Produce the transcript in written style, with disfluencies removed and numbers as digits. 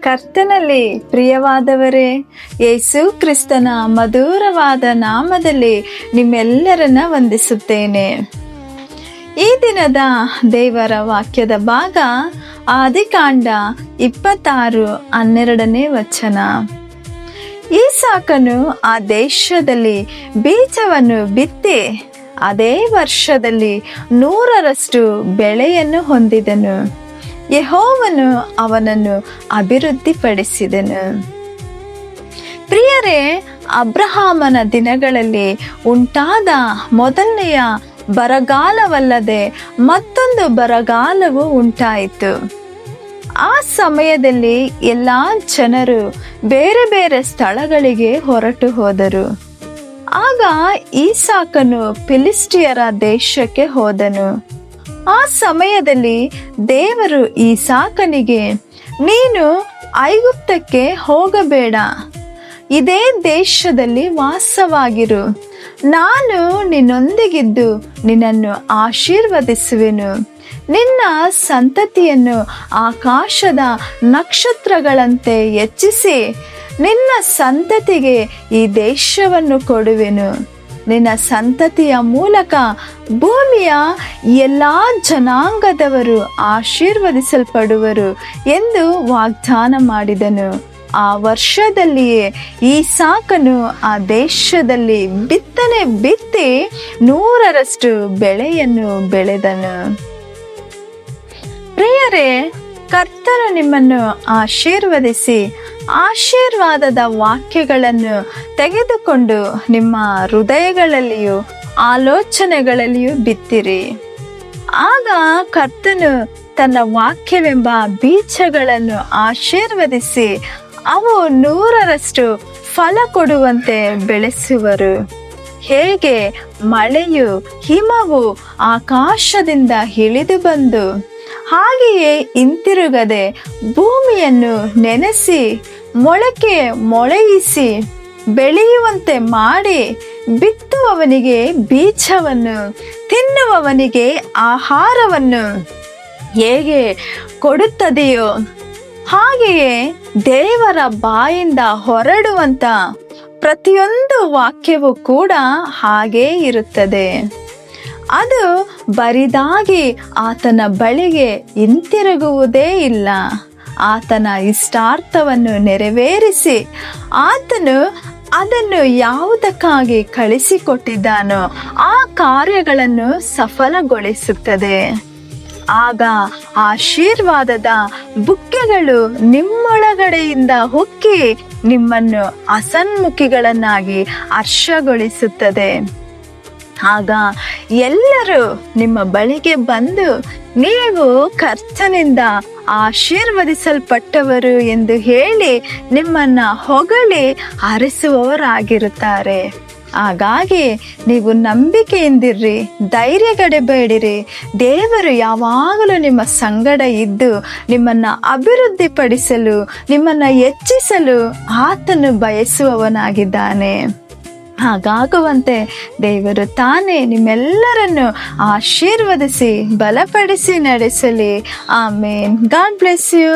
ಕರ್ತನಲ್ಲಿ ಪ್ರಿಯವಾದವರೇ, ಯೇಸು ಕ್ರಿಸ್ತನ ಮಧುರವಾದ ನಾಮದಲ್ಲಿ ನಿಮ್ಮೆಲ್ಲರನ್ನ ವಂದಿಸುತ್ತೇನೆ. ಈ ದಿನದ ದೇವರ ವಾಕ್ಯದ ಭಾಗ ಆದಿಕಾಂಡ 26:12 ವಚನ. ಈಸಾಕನು ಆ ದೇಶದಲ್ಲಿ ಬೀಜವನ್ನು ಬಿತ್ತಿ ಅದೇ ವರ್ಷದಲ್ಲಿ 100ರಷ್ಟು ಬೆಳೆಯನ್ನು ಹೊಂದಿದನು. ಯೆಹೋವನು ಅವನನ್ನು ಅಭಿವೃದ್ಧಿಪಡಿಸಿದನು. ಪ್ರಿಯರೇ, ಅಬ್ರಹಾಮನ ದಿನಗಳಲ್ಲಿ ಉಂಟಾದ ಮೊದಲನೆಯ ಬರಗಾಲವಲ್ಲದೆ ಮತ್ತೊಂದು ಬರಗಾಲವು ಉಂಟಾಯಿತು. ಆ ಸಮಯದಲ್ಲಿ ಎಲ್ಲ ಜನರು ಬೇರೆ ಬೇರೆ ಸ್ಥಳಗಳಿಗೆ ಹೊರಟು ಹೋದರು. ಆಗ ಈಸಾಕನು ಫಿಲಿಸ್ಟಿಯರ ದೇಶಕ್ಕೆ ಹೋದನು. ಆ ಸಮಯದಲ್ಲಿ ದೇವರು ಈಸಾಕನಿಗೆ, ನೀನು ಐಗುಪ್ತಕ್ಕೆ ಹೋಗಬೇಡ, ಇದೇ ದೇಶದಲ್ಲಿ ವಾಸವಾಗಿರು. ನಾನು ನಿನ್ನೊಂದಿಗಿದ್ದು ನಿನ್ನನ್ನು ಆಶೀರ್ವದಿಸುವೆನು. ನಿನ್ನ ಸಂತತಿಯನ್ನು ಆಕಾಶದ ನಕ್ಷತ್ರಗಳಂತೆ ಹೆಚ್ಚಿಸಿ ನಿನ್ನ ಸಂತತಿಗೆ ಈ ದೇಶವನ್ನು ಕೊಡುವೆನು. ನಿನ್ನ ಸಂತತಿಯ ಮೂಲಕ ಭೂಮಿಯ ಎಲ್ಲ ಜನಾಂಗದವರು ಆಶೀರ್ವದಿಸಲ್ಪಡುವರು ಎಂದು ವಾಗ್ದಾನ ಮಾಡಿದನು. ಆ ವರ್ಷದಲ್ಲಿಯೇ ಈಸಾಕನು ಆ ದೇಶದಲ್ಲಿ ಬಿತ್ತನೆ ಬಿತ್ತಿ 100ರಷ್ಟು ಬೆಳೆಯನ್ನು ಬೆಳೆದನು. ಪ್ರಿಯರೇ, ಕರ್ತನು ನಿಮ್ಮನ್ನು ಆಶೀರ್ವದಿಸಿ ಆಶೀರ್ವಾದದ ವಾಕ್ಯಗಳನ್ನು ತೆಗೆದುಕೊಂಡು ನಿಮ್ಮ ಹೃದಯಗಳಲ್ಲಿಯೂ ಆಲೋಚನೆಗಳಲ್ಲಿಯೂ ಬಿತ್ತಿರಿ. ಆಗ ಕರ್ತನು ತನ್ನ ವಾಕ್ಯವೆಂಬ ಬೀಜಗಳನ್ನು ಆಶೀರ್ವದಿಸಿ ಅವು 100ರಷ್ಟು ಫಲ ಕೊಡುವಂತೆ ಬೆಳೆಸುವರು. ಹೇಗೆ ಮಳೆಯು ಹಿಮವು ಆಕಾಶದಿಂದ ಇಳಿದು ಬಂದು ಹಾಗೆಯೇ ಹಿಂತಿರುಗದೆ ಭೂಮಿಯನ್ನು ನೆನೆಸಿ ಮೊಳಕೆ ಮೊಳೆಯಿಸಿ ಬೆಳೆಯುವಂತೆ ಮಾಡಿ ಬಿತ್ತುವವನಿಗೆ ಬೀಜವನ್ನು ತಿನ್ನುವವನಿಗೆ ಆಹಾರವನ್ನು ಹೇಗೆ ಕೊಡುತ್ತದೆಯೋ, ಹಾಗೆಯೇ ದೇವರ ಬಾಯಿಂದ ಹೊರಡುವಂತ ಪ್ರತಿಯೊಂದು ವಾಕ್ಯವೂ ಕೂಡ ಹಾಗೇ ಇರುತ್ತದೆ. ಅದು ಬರಿದಾಗಿ ಆತನ ಬಳಿಗೆ ಹಿಂತಿರುಗುವುದೇ ಇಲ್ಲ. ಆತನ ಇಷ್ಟಾರ್ಥವನ್ನು ನೆರವೇರಿಸಿ ಆತನು ಅದನ್ನು ಯಾವುದಕ್ಕಾಗಿ ಕಳಿಸಿಕೊಟ್ಟಿದ್ದಾನೋ ಆ ಕಾರ್ಯಗಳನ್ನು ಸಫಲಗೊಳಿಸುತ್ತದೆ. ಆಗ ಆಶೀರ್ವಾದದ ಬುಕ್ಕೆಗಳು ನಿಮ್ಮೊಳಗಡೆಯಿಂದ ಹೊಕ್ಕಿ ನಿಮ್ಮನ್ನು ಹಸನ್ಮುಖಿಗಳನ್ನಾಗಿ ಹರ್ಷಗೊಳಿಸುತ್ತದೆ. ಆಗ ಎಲ್ಲರೂ ನಿಮ್ಮ ಬಳಿಗೆ ಬಂದು, ನೀವು ಕರ್ತನಿಂದ ಆಶೀರ್ವದಿಸಲ್ಪಟ್ಟವರು ಎಂದು ಹೇಳಿ ನಿಮ್ಮನ್ನ ಹೊಗಳಿ ಹರಿಸುವವರಾಗಿರುತ್ತಾರೆ. ಹಾಗಾಗಿ ನೀವು ನಂಬಿಕೆಯಿಂದಿರ್ರಿ, ಧೈರ್ಯಗೆಡಬೇಡಿರಿ. ದೇವರು ಯಾವಾಗಲೂ ನಿಮ್ಮ ಸಂಗಡ ಇದ್ದು ನಿಮ್ಮನ್ನು ಅಭಿವೃದ್ಧಿಪಡಿಸಲು, ನಿಮ್ಮನ್ನು ಹೆಚ್ಚಿಸಲು ಆತನು ಬಯಸುವವನಾಗಿದ್ದಾನೆ. ಹಾಗಾಗುವಂತೆ ದೇವರು ತಾನೇ ನಿಮ್ಮೆಲ್ಲರನ್ನು ಆಶೀರ್ವದಿಸಿ ಬಲಪಡಿಸಿ ನಡೆಸಲಿ. ಆಮೇನ್. God bless you.